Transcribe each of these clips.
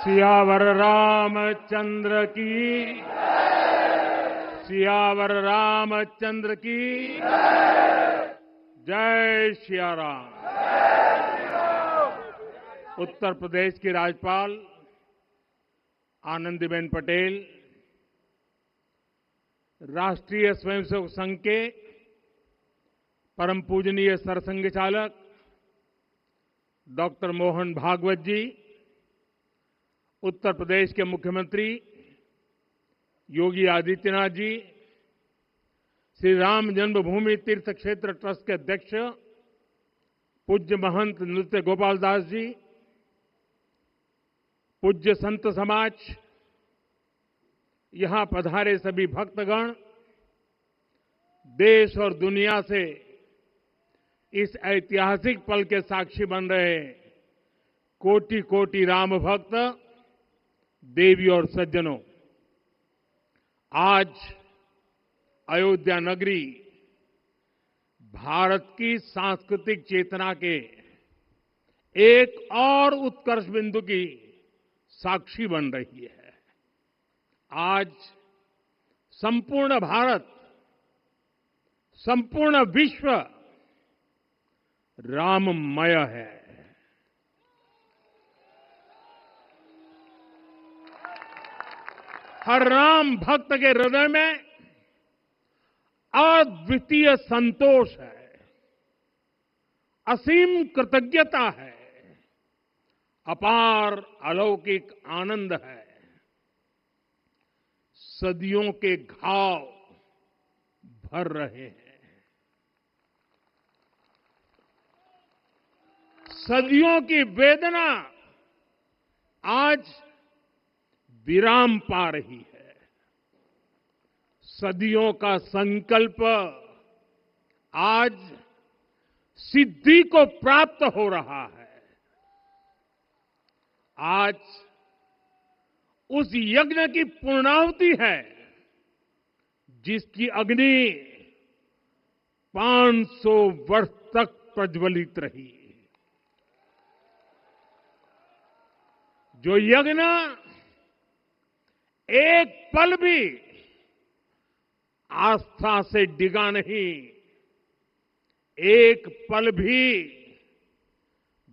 सियावर रामचंद्र की, सियावर रामचंद्र की जय सिया राम। उत्तर प्रदेश की राज्यपाल आनंदीबेन पटेल, राष्ट्रीय स्वयंसेवक संघ के परम पूजनीय सरसंघ चालक डॉक्टर मोहन भागवत जी, उत्तर प्रदेश के मुख्यमंत्री योगी आदित्यनाथ जी, श्री राम जन्मभूमि तीर्थ क्षेत्र ट्रस्ट के अध्यक्ष पूज्य महंत नृत्य गोपाल दास जी, पूज्य संत समाज, यहां पधारे सभी भक्तगण, देश और दुनिया से इस ऐतिहासिक पल के साक्षी बन रहे कोटि कोटि राम भक्त, देवी और सज्जनों, आज अयोध्या नगरी भारत की सांस्कृतिक चेतना के एक और उत्कर्ष बिंदु की साक्षी बन रही है। आज संपूर्ण भारत, संपूर्ण विश्व राममय है। हर राम भक्त के हृदय में अद्वितीय संतोष है, असीम कृतज्ञता है, अपार अलौकिक आनंद है। सदियों के घाव भर रहे हैं, सदियों की वेदना आज विराम पा रही है, सदियों का संकल्प आज सिद्धि को प्राप्त हो रहा है। आज उस यज्ञ की पूर्णाहुति है जिसकी अग्नि 500 वर्ष तक प्रज्वलित रही, जो यज्ञ एक पल भी आस्था से डिगा नहीं, एक पल भी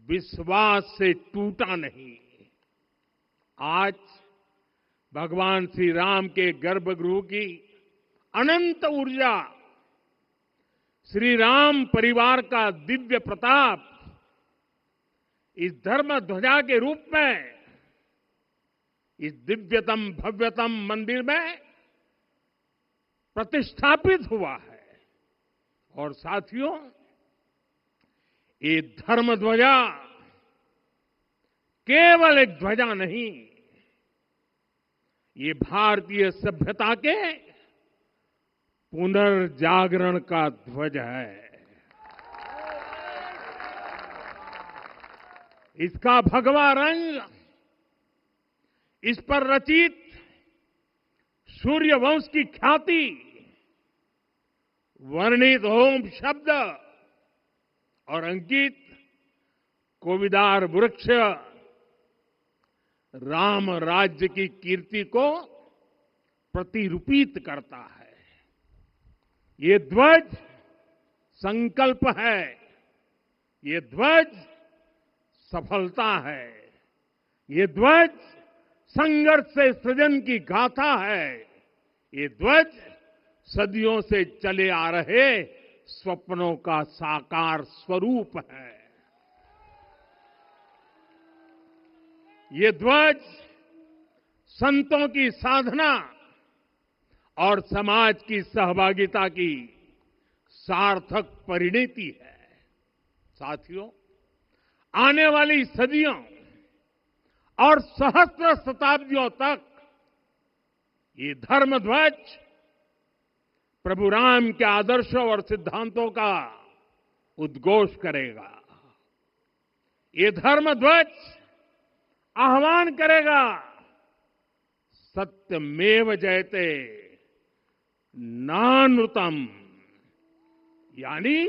विश्वास से टूटा नहीं। आज भगवान श्री राम के गर्भगृह की अनंत ऊर्जा, श्री राम परिवार का दिव्य प्रताप इस धर्म ध्वजा के रूप में इस दिव्यतम भव्यतम मंदिर में प्रतिष्ठापित हुआ है। और साथियों, ये धर्म ध्वजा केवल एक ध्वजा नहीं, ये भारतीय सभ्यता के पुनर्जागरण का ध्वज है। इसका भगवा रंग, इस पर रचित सूर्यवंश की ख्याति, वर्णित ओम शब्द और अंकित कोविदार वृक्ष राम राज्य की कीर्ति को प्रतिरूपित करता है। ये ध्वज संकल्प है, ये ध्वज सफलता है, ये ध्वज संघर्ष से सृजन की गाथा है, ये ध्वज सदियों से चले आ रहे स्वप्नों का साकार स्वरूप है। ये ध्वज संतों की साधना और समाज की सहभागिता की सार्थक परिणति है। साथियों, आने वाली सदियों और सहस्त्र शताब्दियों तक ये धर्म ध्वज प्रभु राम के आदर्शों और सिद्धांतों का उद्घोष करेगा। ये धर्म ध्वज आह्वान करेगा, सत्यमेव जयते नानृतम, यानी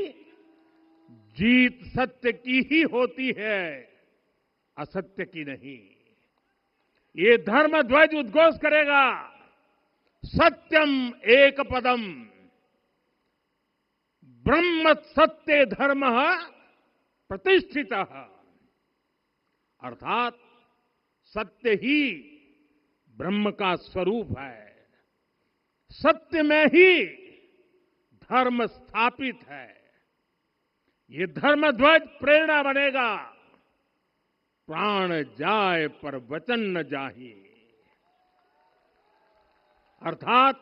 जीत सत्य की ही होती है, असत्य की नहीं। ये धर्म ध्वज उद्घोष करेगा, सत्यम एक पदम ब्रह्म सत्य धर्म प्रतिष्ठित, अर्थात सत्य ही ब्रह्म का स्वरूप है, सत्य में ही धर्म स्थापित है। ये धर्म ध्वज प्रेरणा बनेगा, प्राण जाए पर वचन न जाहि, अर्थात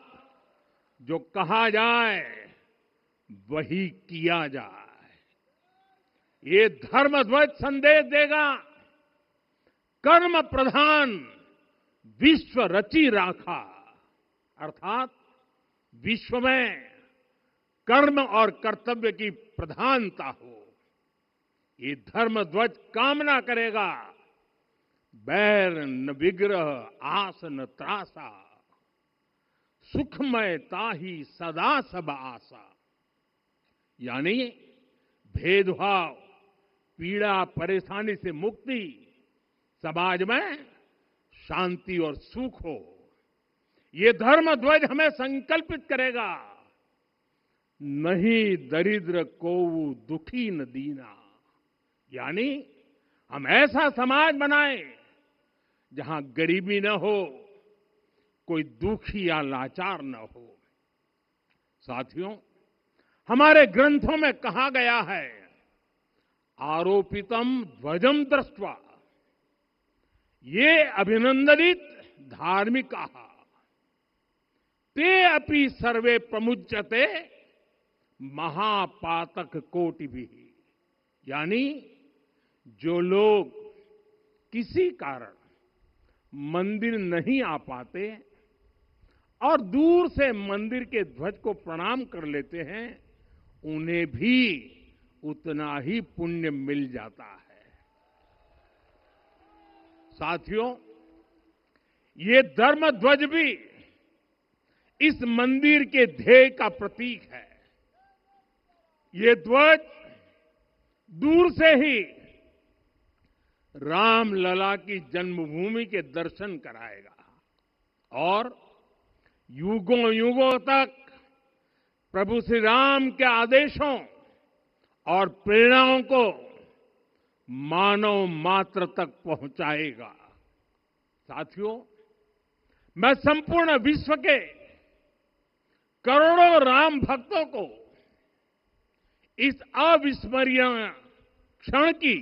जो कहा जाए वही किया जाए। ये धर्म ध्वज संदेश देगा, कर्म प्रधान विश्व रची राखा, अर्थात विश्व में कर्म और कर्तव्य की प्रधानता हो। ये धर्म ध्वज कामना करेगा, बैर न विग्रह आस न त्रासा, सुखमय ताही सदा सब आशा, यानी भेदभाव, पीड़ा, परेशानी से मुक्ति, समाज में शांति और सुख हो। ये धर्म ध्वज हमें संकल्पित करेगा, नहीं दरिद्र कोऊ दुखी न दीना, यानी हम ऐसा समाज बनाएं जहां गरीबी न हो, कोई दुखी या लाचार न हो। साथियों, हमारे ग्रंथों में कहा गया है, आरोपितम ध्वजम दृष्ट्वा ये अभिनंदनित धार्मिका ते अपि सर्वे प्रमुच्यते महापातक कोटि भी, यानी जो लोग किसी कारण मंदिर नहीं आ पाते और दूर से मंदिर के ध्वज को प्रणाम कर लेते हैं, उन्हें भी उतना ही पुण्य मिल जाता है। साथियों, ये धर्म ध्वज भी इस मंदिर के ध्येय का प्रतीक है। ये ध्वज दूर से ही राम लला की जन्मभूमि के दर्शन कराएगा और युगों युगों तक प्रभु श्री राम के आदेशों और प्रेरणाओं को मानव मात्र तक पहुंचाएगा। साथियों, मैं संपूर्ण विश्व के करोड़ों राम भक्तों को इस अविस्मरणीय क्षण की,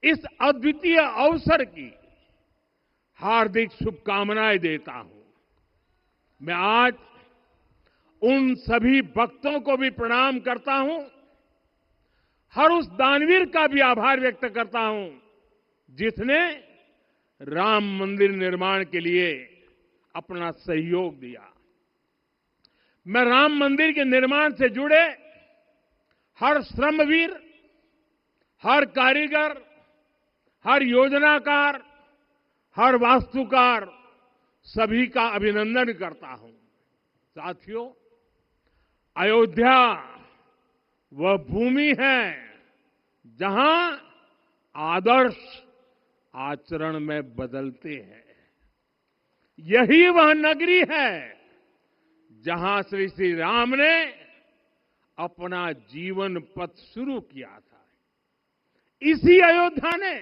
इस अद्वितीय अवसर की हार्दिक शुभकामनाएं देता हूं। मैं आज उन सभी भक्तों को भी प्रणाम करता हूं, हर उस दानवीर का भी आभार व्यक्त करता हूं जिसने राम मंदिर निर्माण के लिए अपना सहयोग दिया। मैं राम मंदिर के निर्माण से जुड़े हर श्रमवीर, हर कारीगर, हर योजनाकार, हर वास्तुकार, सभी का अभिनंदन करता हूं। साथियों, अयोध्या वह भूमि है जहां आदर्श आचरण में बदलते हैं। यही वह नगरी है जहां श्री श्री राम ने अपना जीवन पथ शुरू किया था। इसी अयोध्या ने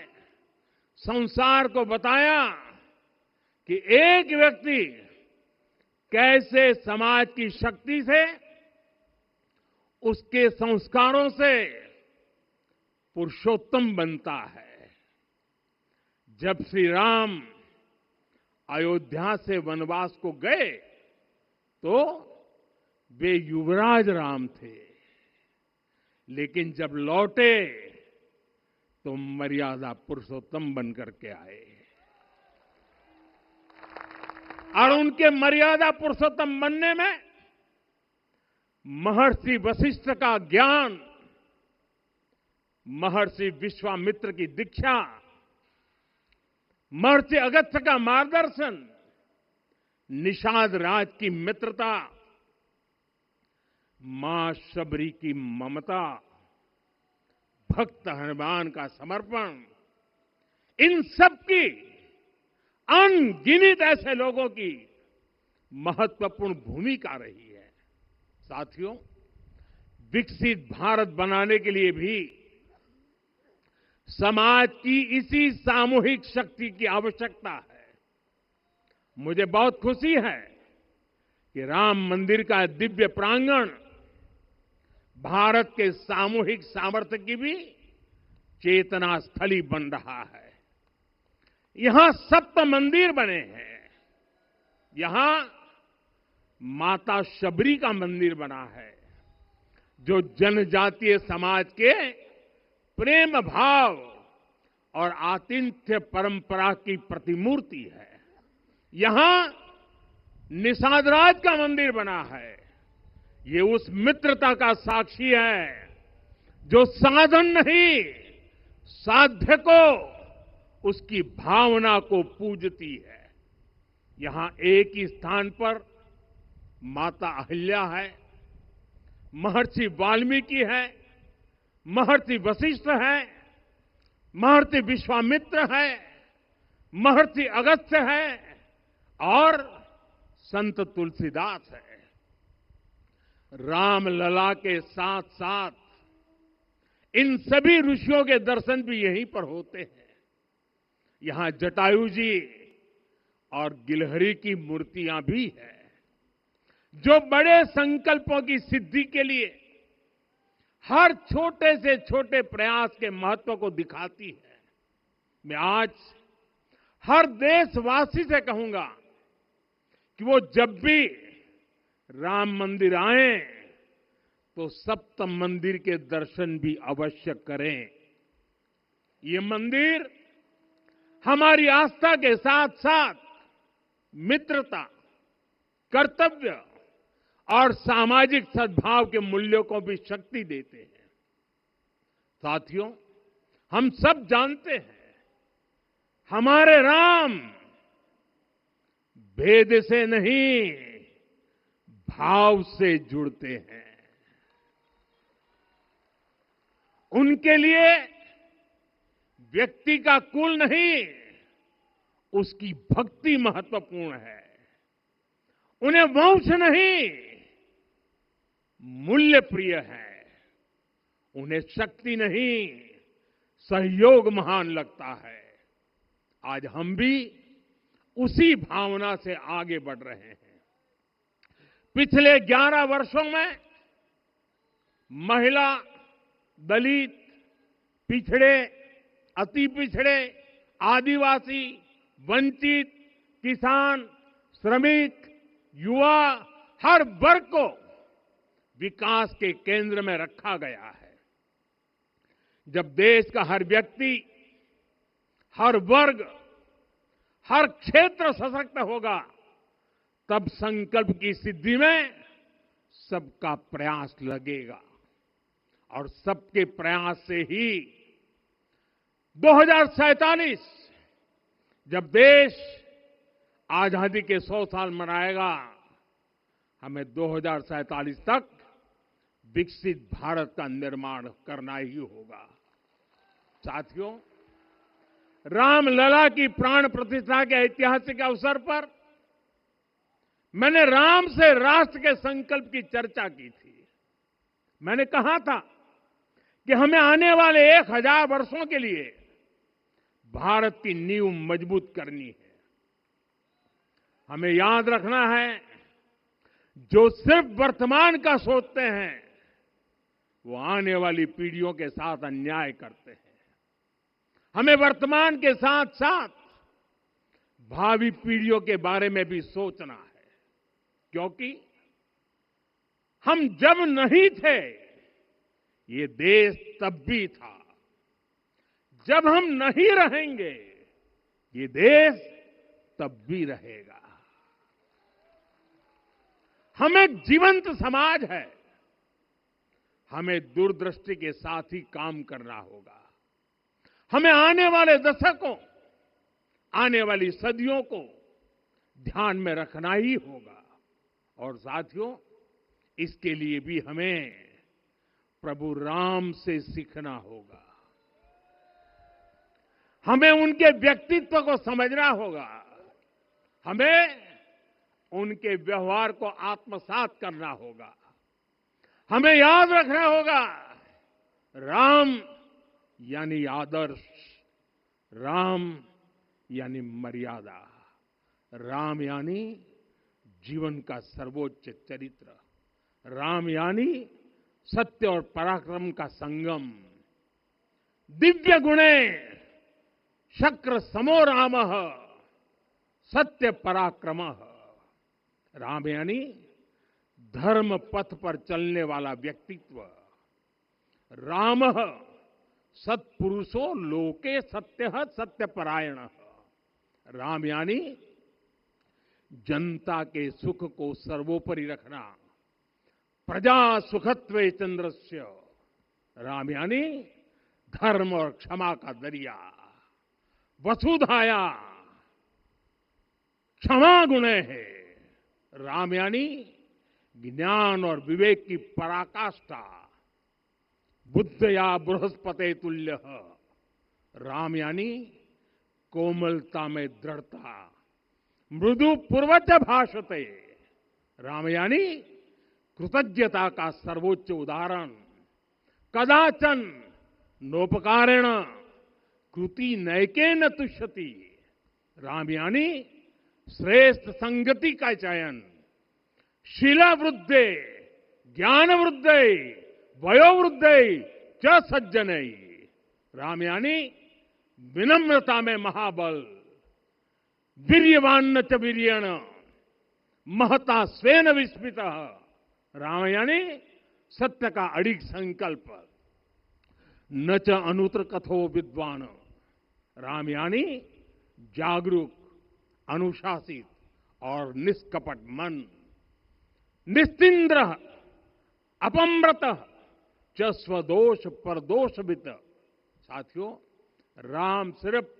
संसार को बताया कि एक व्यक्ति कैसे समाज की शक्ति से, उसके संस्कारों से पुरुषोत्तम बनता है। जब श्री राम अयोध्या से वनवास को गए तो वे युवराज राम थे, लेकिन जब लौटे तो मर्यादा पुरुषोत्तम बनकर के आए और उनके मर्यादा पुरुषोत्तम बनने में महर्षि वशिष्ठ का ज्ञान, महर्षि विश्वामित्र की दीक्षा, महर्षि अगस्त्य का मार्गदर्शन, निषाद राज की मित्रता, मां शबरी की ममता, भक्त हनुमान का समर्पण, इन सब की अनगिनत ऐसे लोगों की महत्वपूर्ण भूमिका रही है। साथियों, विकसित भारत बनाने के लिए भी समाज की इसी सामूहिक शक्ति की आवश्यकता है। मुझे बहुत खुशी है कि राम मंदिर का दिव्य प्रांगण भारत के सामूहिक सामर्थ्य की भी चेतना स्थली बन रहा है। यहां 7 मंदिर बने हैं। यहां माता शबरी का मंदिर बना है, जो जनजातीय समाज के प्रेम भाव और आतिथ्य परंपरा की प्रतिमूर्ति है। यहां निषादराज का मंदिर बना है। ये उस मित्रता का साक्षी है जो साधन नहीं, साध्य को, उसकी भावना को पूजती है। यहां एक ही स्थान पर माता अहिल्या है, महर्षि वाल्मीकि है, महर्षि वशिष्ठ है, महर्षि विश्वामित्र है, महर्षि अगस्त्य है और संत तुलसीदास है। रामलला के साथ साथ इन सभी ऋषियों के दर्शन भी यहीं पर होते हैं। यहां जटायु जी और गिलहरी की मूर्तियां भी है, जो बड़े संकल्पों की सिद्धि के लिए हर छोटे से छोटे प्रयास के महत्व को दिखाती है। मैं आज हर देशवासी से कहूंगा कि वो जब भी राम मंदिर आए तो सप्त मंदिर के दर्शन भी अवश्य करें। ये मंदिर हमारी आस्था के साथ साथ मित्रता, कर्तव्य और सामाजिक सद्भाव के मूल्यों को भी शक्ति देते हैं। साथियों, हम सब जानते हैं, हमारे राम भेद से नहीं, भाव से जुड़ते हैं। उनके लिए व्यक्ति का कुल नहीं, उसकी भक्ति महत्वपूर्ण है। उन्हें वंश नहीं, मूल्य प्रिय है। उन्हें शक्ति नहीं, सहयोग महान लगता है। आज हम भी उसी भावना से आगे बढ़ रहे हैं। पिछले 11 वर्षों में महिला, दलित, पिछड़े, अति पिछड़े, आदिवासी, वंचित, किसान, श्रमिक, युवा, हर वर्ग को विकास के केंद्र में रखा गया है। जब देश का हर व्यक्ति, हर वर्ग, हर क्षेत्र सशक्त होगा, तब संकल्प की सिद्धि में सबका प्रयास लगेगा। और सबके प्रयास से ही 2047 जब देश आजादी के 100 साल मनाएगा, हमें 2047 तक विकसित भारत का निर्माण करना ही होगा। साथियों, रामलला की प्राण प्रतिष्ठा के ऐतिहासिक अवसर पर मैंने राम से राष्ट्र के संकल्प की चर्चा की थी। मैंने कहा था कि हमें आने वाले 1000 वर्षों के लिए भारत की नींव मजबूत करनी है। हमें याद रखना है, जो सिर्फ वर्तमान का सोचते हैं, वो आने वाली पीढ़ियों के साथ अन्याय करते हैं। हमें वर्तमान के साथ साथ भावी पीढ़ियों के बारे में भी सोचना है, क्योंकि हम जब नहीं थे, ये देश तब भी था। जब हम नहीं रहेंगे, ये देश तब भी रहेगा। हम एक जीवंत समाज है। हमें दूरदृष्टि के साथ ही काम करना होगा। हमें आने वाले दशकों, आने वाली सदियों को ध्यान में रखना ही होगा। और साथियों, इसके लिए भी हमें प्रभु राम से सीखना होगा। हमें उनके व्यक्तित्व को समझना होगा। हमें उनके व्यवहार को आत्मसात करना होगा। हमें याद रखना होगा, राम यानी आदर्श, राम यानी मर्यादा, राम यानी जीवन का सर्वोच्च चरित्र, राम यानी सत्य और पराक्रम का संगम। दिव्य गुणे शक्र समो रामः सत्य पराक्रमः। राम यानी धर्म पथ पर चलने वाला व्यक्तित्व। रामः सत्पुरुषो लोके सत्यः सत्यपरायणः। राम यानी जनता के सुख को सर्वोपरि रखना। प्रजा सुखत्वे चंद्रस्य। राम यानी धर्म और क्षमा का दरिया। वसुधाया क्षमा गुणे है। राम यानी ज्ञान और विवेक की पराकाष्ठा। बुद्ध या बृहस्पति तुल्य। राम यानी कोमलता में दृढ़ता। मृदु पूर्वज भाषते। राम यानी कृतज्ञता का सर्वोच्च उदाहरण। कदाचन नोपकारेण कृति नैकेन तुष्यति। राम यानी श्रेष्ठ संगति का चयन। शीला वृद्धे ज्ञान वृद्धे वयोवृद्धे च सज्जनै। राम यानी विनम्रता में महाबल। वीर्यवान च वीर्येण महता स्वेन विस्मितः। राम यानी सत्य का अडिग संकल्प। न च अनुत्र कथो विद्वान। राम यानी जागरूक, अनुशासित और निष्कपट मन। निस्तिंद्र अपम्रत च स्वदोष परदोषवित। साथियों, राम सिर्फ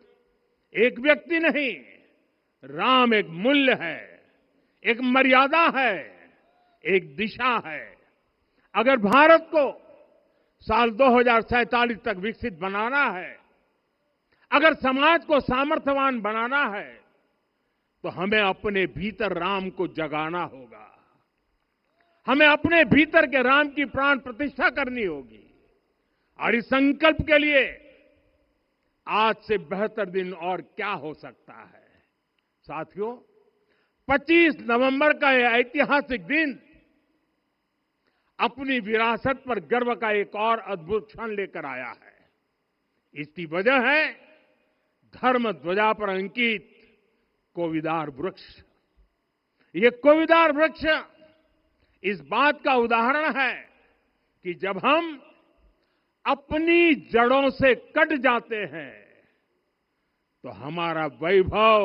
एक व्यक्ति नहीं, राम एक मूल्य है, एक मर्यादा है, एक दिशा है। अगर भारत को साल 2047 तक विकसित बनाना है, अगर समाज को सामर्थ्यवान बनाना है, तो हमें अपने भीतर राम को जगाना होगा। हमें अपने भीतर के राम की प्राण प्रतिष्ठा करनी होगी। और इस संकल्प के लिए आज से बेहतर दिन और क्या हो सकता है। साथियों, 25 नवंबर का यह ऐतिहासिक दिन अपनी विरासत पर गर्व का एक और अद्भुत क्षण लेकर आया है। इसकी वजह है धर्म ध्वजा पर अंकित कोविदार वृक्ष। ये कोविदार वृक्ष इस बात का उदाहरण है कि जब हम अपनी जड़ों से कट जाते हैं तो हमारा वैभव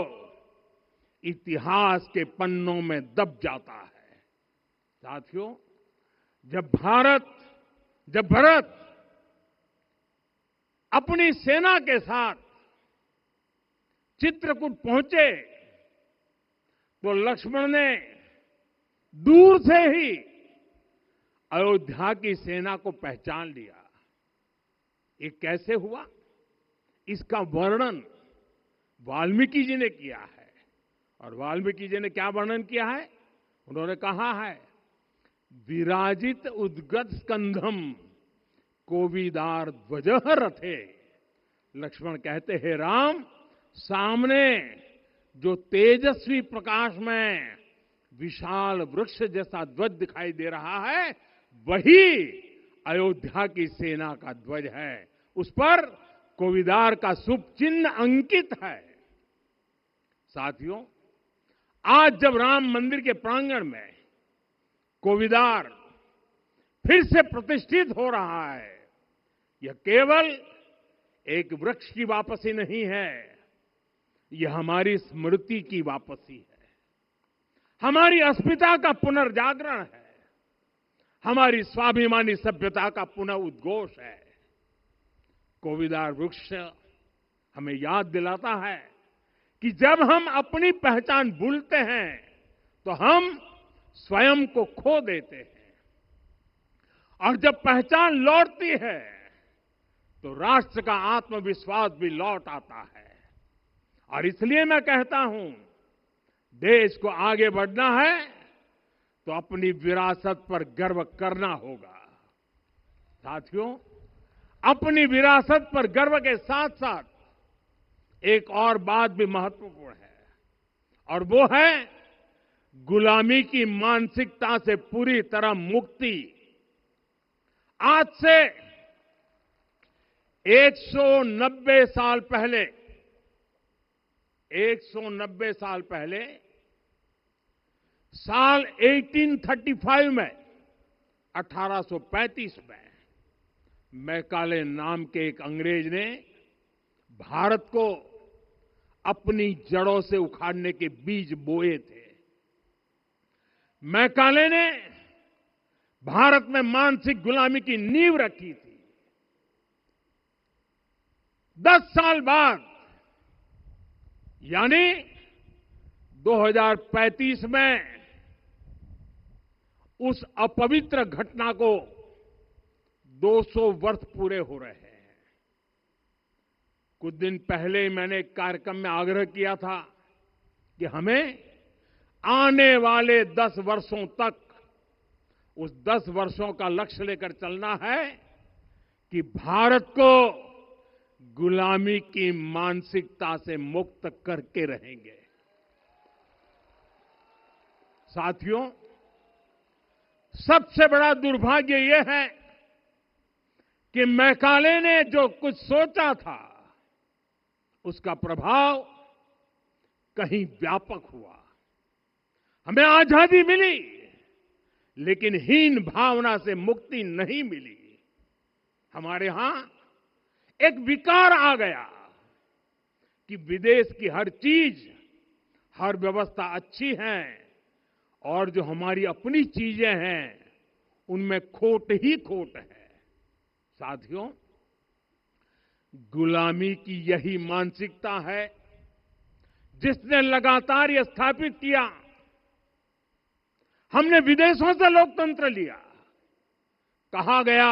इतिहास के पन्नों में दब जाता है। साथियों, जब भरत अपनी सेना के साथ चित्रकूट पहुंचे तो लक्ष्मण ने दूर से ही अयोध्या की सेना को पहचान लिया। ये कैसे हुआ, इसका वर्णन वाल्मीकि जी ने किया है। और वाल्मीकि जी ने क्या वर्णन किया है? उन्होंने कहा है, विराजित उद्गत स्कंधम कोविदार ध्वजः रथे। लक्ष्मण कहते हैं, राम, सामने जो तेजस्वी प्रकाश में विशाल वृक्ष जैसा ध्वज दिखाई दे रहा है, वही अयोध्या की सेना का ध्वज है। उस पर कोविदार का शुभ चिन्ह अंकित है। साथियों, आज जब राम मंदिर के प्रांगण में कोविदार फिर से प्रतिष्ठित हो रहा है, यह केवल एक वृक्ष की वापसी नहीं है, यह हमारी स्मृति की वापसी है, हमारी अस्मिता का पुनर्जागरण है, हमारी स्वाभिमानी सभ्यता का पुनः उद्घोष है। कोविदार वृक्ष हमें याद दिलाता है कि जब हम अपनी पहचान भूलते हैं तो हम स्वयं को खो देते हैं, और जब पहचान लौटती है तो राष्ट्र का आत्मविश्वास भी लौट आता है। और इसलिए मैं कहता हूं, देश को आगे बढ़ना है तो अपनी विरासत पर गर्व करना होगा। साथियों, अपनी विरासत पर गर्व के साथ साथ एक और बात भी महत्वपूर्ण है, और वो है गुलामी की मानसिकता से पूरी तरह मुक्ति। आज से 190 साल पहले 190 साल पहले साल 1835 में 1835 में मैकाले नाम के एक अंग्रेज ने भारत को अपनी जड़ों से उखाड़ने के बीज बोए थे। मैकाले ने भारत में मानसिक गुलामी की नींव रखी थी। 10 साल बाद यानी 2035 में उस अपवित्र घटना को 200 वर्ष पूरे हो रहे हैं। कुछ दिन पहले ही मैंने एक कार्यक्रम में आग्रह किया था कि हमें आने वाले 10 वर्षों तक उस 10 वर्षों का लक्ष्य लेकर चलना है कि भारत को गुलामी की मानसिकता से मुक्त करके रहेंगे। साथियों, सबसे बड़ा दुर्भाग्य यह है कि मैकाले ने जो कुछ सोचा था उसका प्रभाव कहीं व्यापक हुआ। हमें आजादी मिली, लेकिन हीन भावना से मुक्ति नहीं मिली। हमारे यहां एक विकार आ गया कि विदेश की हर चीज, हर व्यवस्था अच्छी है और जो हमारी अपनी चीजें हैं उनमें खोट ही खोट है। साथियों, गुलामी की यही मानसिकता है जिसने लगातार यह स्थापित किया। हमने विदेशों से लोकतंत्र लिया। कहा गया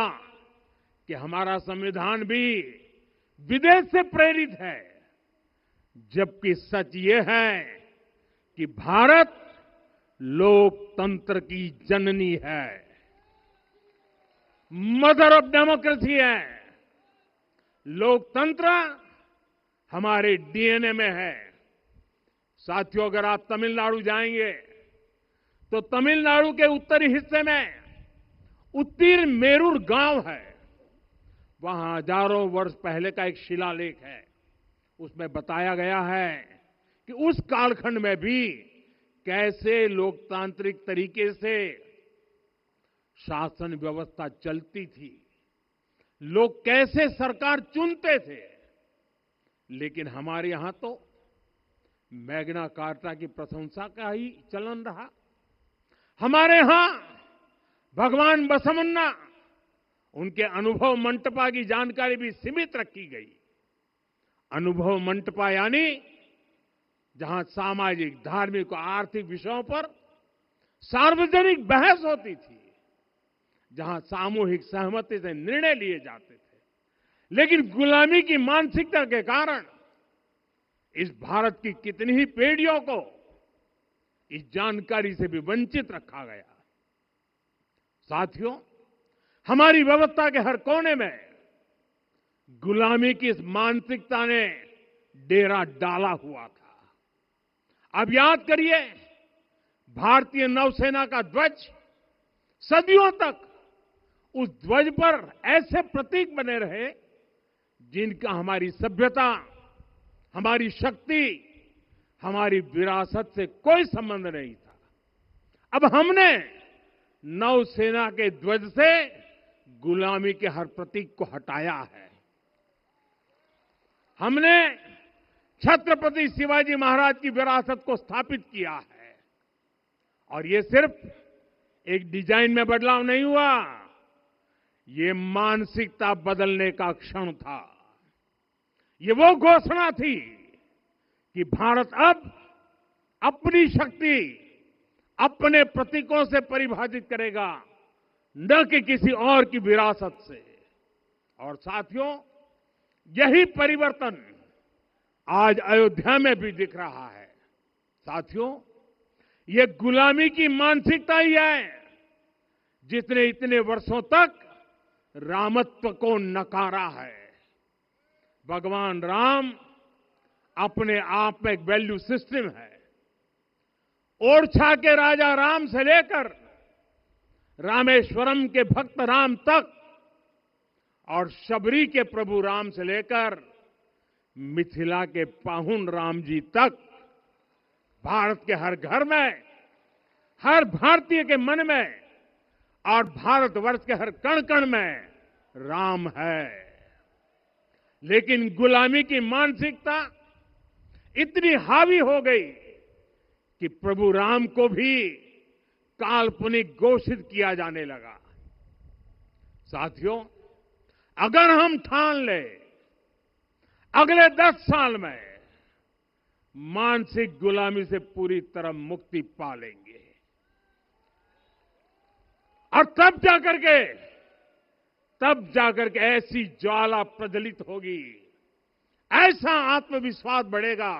कि हमारा संविधान भी विदेश से प्रेरित है, जबकि सच ये है कि भारत लोकतंत्र की जननी है, मदर ऑफ डेमोक्रेसी है। लोकतंत्र हमारे डीएनए में है। साथियों, अगर आप तमिलनाडु जाएंगे तो तमिलनाडु के उत्तरी हिस्से में उत्तीरमेरूर गांव है। वहां हजारों वर्ष पहले का एक शिलालेख है। उसमें बताया गया है कि उस कालखंड में भी कैसे लोकतांत्रिक तरीके से शासन व्यवस्था चलती थी, लोग कैसे सरकार चुनते थे। लेकिन हमारे यहां तो मैग्ना कार्टा की प्रशंसा का ही चलन रहा। हमारे यहां भगवान बसवन्ना, उनके अनुभव मंटपा की जानकारी भी सीमित रखी गई। अनुभव मंटपा यानी जहां सामाजिक, धार्मिक और आर्थिक विषयों पर सार्वजनिक बहस होती थी, जहां सामूहिक सहमति से निर्णय लिए जाते थे। लेकिन गुलामी की मानसिकता के कारण इस भारत की कितनी ही पीढ़ियों को इस जानकारी से भी वंचित रखा गया। साथियों, हमारी व्यवस्था के हर कोने में गुलामी की इस मानसिकता ने डेरा डाला हुआ था। अब याद करिए, भारतीय नौसेना का ध्वज सदियों तक उस ध्वज पर ऐसे प्रतीक बने रहे जिनका हमारी सभ्यता, हमारी शक्ति, हमारी विरासत से कोई संबंध नहीं था। अब हमने नौसेना के ध्वज से गुलामी के हर प्रतीक को हटाया है। हमने छत्रपति शिवाजी महाराज की विरासत को स्थापित किया है। और ये सिर्फ एक डिजाइन में बदलाव नहीं हुआ, ये मानसिकता बदलने का क्षण था। ये वो घोषणा थी कि भारत अब अपनी शक्ति अपने प्रतीकों से परिभाषित करेगा, न कि किसी और की विरासत से। और साथियों, यही परिवर्तन आज अयोध्या में भी दिख रहा है। साथियों, ये गुलामी की मानसिकता ही है जिसने इतने वर्षों तक रामत्व को नकारा है। भगवान राम अपने आप में एक वैल्यू सिस्टम है। ओरछा के राजा राम से लेकर रामेश्वरम के भक्त राम तक और शबरी के प्रभु राम से लेकर मिथिला के पाहुन राम जी तक भारत के हर घर में, हर भारतीय के मन में और भारतवर्ष के हर कण कण में राम है। लेकिन गुलामी की मानसिकता इतनी हावी हो गई कि प्रभु राम को भी काल्पनिक घोषित किया जाने लगा। साथियों, अगर हम ठान ले अगले 10 साल में मानसिक गुलामी से पूरी तरह मुक्ति पा लेंगे और तब जाकर के ऐसी ज्वाला प्रज्वलित होगी, ऐसा आत्मविश्वास बढ़ेगा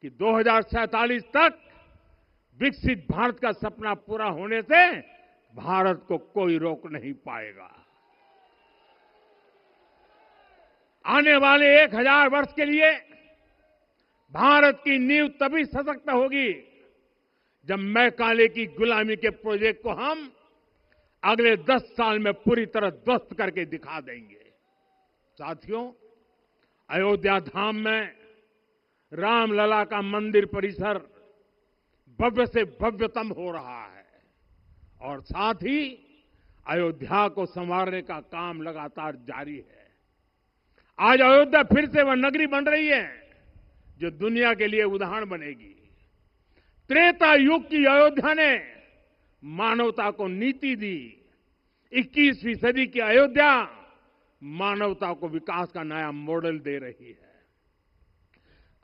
कि 2047 तक विकसित भारत का सपना पूरा होने से भारत को कोई रोक नहीं पाएगा। आने वाले 1000 वर्ष के लिए भारत की नींव तभी सशक्त होगी जब मैकाले की गुलामी के प्रोजेक्ट को हम अगले 10 साल में पूरी तरह ध्वस्त करके दिखा देंगे। साथियों, अयोध्या धाम में रामलला का मंदिर परिसर भव्य से भव्यतम हो रहा है और साथ ही अयोध्या को संवारने का काम लगातार जारी है। आज अयोध्या फिर से वह नगरी बन रही है जो दुनिया के लिए उदाहरण बनेगी। त्रेता युग की अयोध्या ने मानवता को नीति दी। 21वीं सदी की अयोध्या मानवता को विकास का नया मॉडल दे रही है।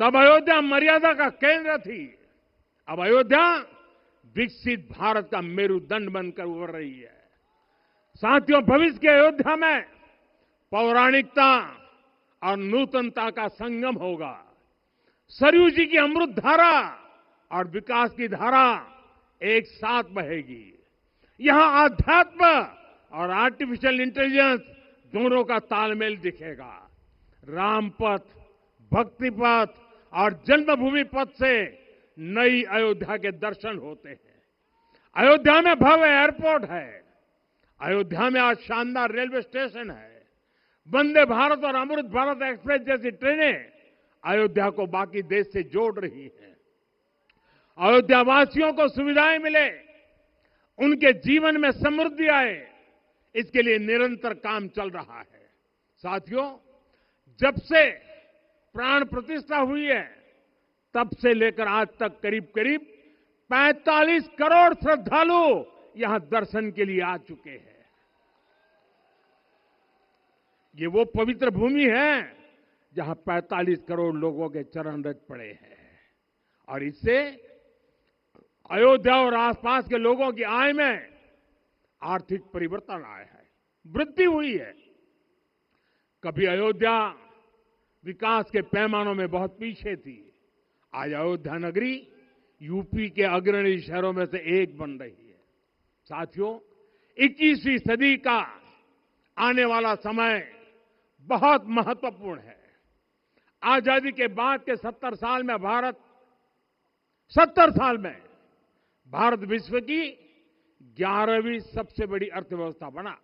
तब अयोध्या मर्यादा का केंद्र थी, अब अयोध्या विकसित भारत का मेरुदंड बनकर उभर रही है। साथियों, भविष्य की अयोध्या में पौराणिकता और नूतनता का संगम होगा। सरयू जी की अमृत धारा और विकास की धारा एक साथ बहेगी। यहां आध्यात्म और आर्टिफिशियल इंटेलिजेंस दोनों का तालमेल दिखेगा। राम पथ, भक्ति पथ और जन्मभूमि पथ से नई अयोध्या के दर्शन होते हैं। अयोध्या में भव्य एयरपोर्ट है। अयोध्या में आज शानदार रेलवे स्टेशन है। वंदे भारत और अमृत भारत एक्सप्रेस जैसी ट्रेनें अयोध्या को बाकी देश से जोड़ रही हैं। अयोध्या वासियों को सुविधाएं मिले, उनके जीवन में समृद्धि आए, इसके लिए निरंतर काम चल रहा है। साथियों, जब से प्राण प्रतिष्ठा हुई है तब से लेकर आज तक करीब करीब 45 करोड़ श्रद्धालु यहां दर्शन के लिए आ चुके हैं। ये वो पवित्र भूमि है जहां 45 करोड़ लोगों के चरण रज पड़े हैं और इससे अयोध्या और आसपास के लोगों की आय में आर्थिक परिवर्तन आया है, वृद्धि हुई है। कभी अयोध्या विकास के पैमानों में बहुत पीछे थी, आज अयोध्या नगरी यूपी के अग्रणी शहरों में से एक बन रही है। साथियों, 21वीं सदी का आने वाला समय बहुत महत्वपूर्ण है। आजादी के बाद के 70 साल में भारत विश्व की 11वीं सबसे बड़ी अर्थव्यवस्था बना।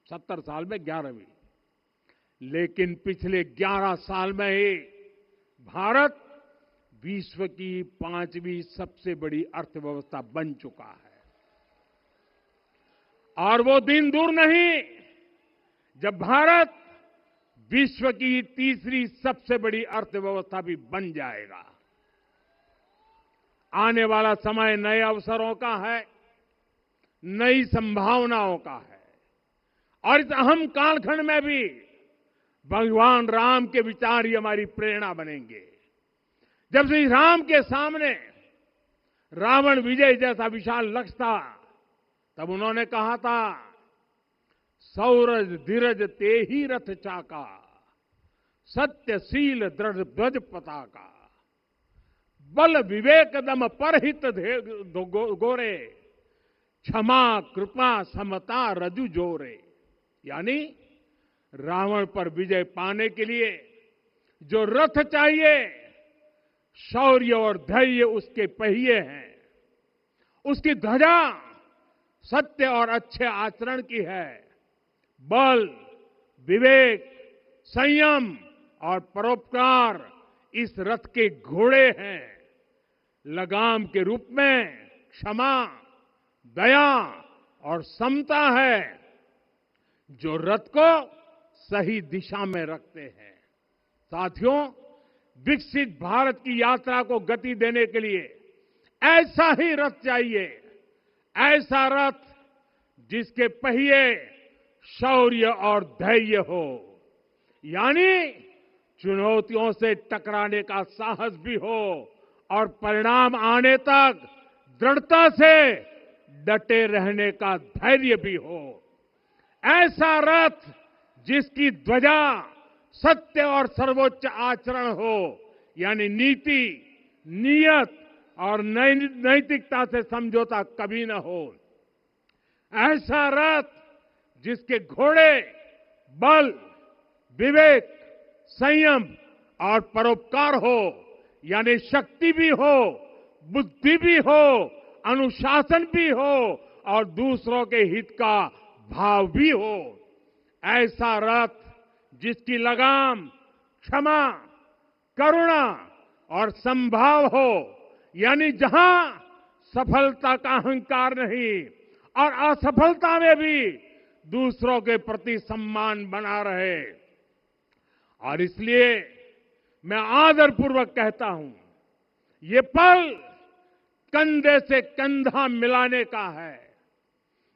70 साल में 11वीं। लेकिन पिछले 11 साल में ही भारत विश्व की 5वीं सबसे बड़ी अर्थव्यवस्था बन चुका है। और वो दिन दूर नहीं जब भारत विश्व की 3री सबसे बड़ी अर्थव्यवस्था भी बन जाएगा। आने वाला समय नए अवसरों का है, नई संभावनाओं का है और इस अहम कालखंड में भी भगवान राम के विचार ही हमारी प्रेरणा बनेंगे। जब श्री राम के सामने रावण विजय जैसा विशाल लक्ष्य था, तब उन्होंने कहा था, सौरज धीरज ते ही रथ चाका, सत्यशील दृढ़ ध्वज पताका। बल विवेक दम परहित गोरे, क्षमा कृपा समता रजु जोरे। यानी रावण पर विजय पाने के लिए जो रथ चाहिए, शौर्य और धैर्य उसके पहिए हैं, उसकी ध्वजा सत्य और अच्छे आचरण की है, बल विवेक संयम और परोपकार इस रथ के घोड़े हैं, लगाम के रूप में क्षमा दया और समता है जो रथ को सही दिशा में रखते हैं। साथियों, विकसित भारत की यात्रा को गति देने के लिए ऐसा ही रथ चाहिए, ऐसा रथ जिसके पहिए शौर्य और धैर्य हो, यानी चुनौतियों से टकराने का साहस भी हो और परिणाम आने तक दृढ़ता से डटे रहने का धैर्य भी हो। ऐसा रथ जिसकी ध्वजा सत्य और सर्वोच्च आचरण हो, यानी नीति नियत और नैतिकता से समझौता कभी न हो। ऐसा रथ जिसके घोड़े बल विवेक संयम और परोपकार हो, यानी शक्ति भी हो बुद्धि भी हो अनुशासन भी हो और दूसरों के हित का भाव भी हो। ऐसा रथ जिसकी लगाम क्षमा करुणा और संभाव हो, यानी जहां सफलता का अहंकार नहीं और असफलता में भी दूसरों के प्रति सम्मान बना रहे। और इसलिए मैं आदरपूर्वक कहता हूं, ये पल कंधे से कंधा मिलाने का है,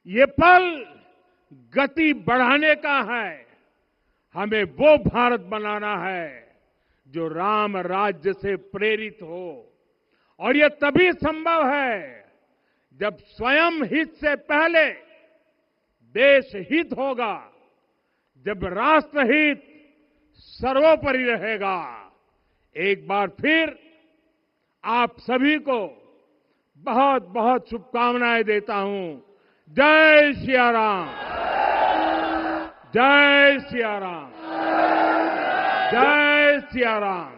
ये पल गति बढ़ाने का है। हमें वो भारत बनाना है जो राम राज्य से प्रेरित हो, और ये तभी संभव है जब स्वयं हित से पहले देश हित होगा, जब राष्ट्र हित सर्वोपरि रहेगा। एक बार फिर आप सभी को बहुत बहुत शुभकामनाएं देता हूं। जय सिया राम, जय सिया राम, जय सिया राम।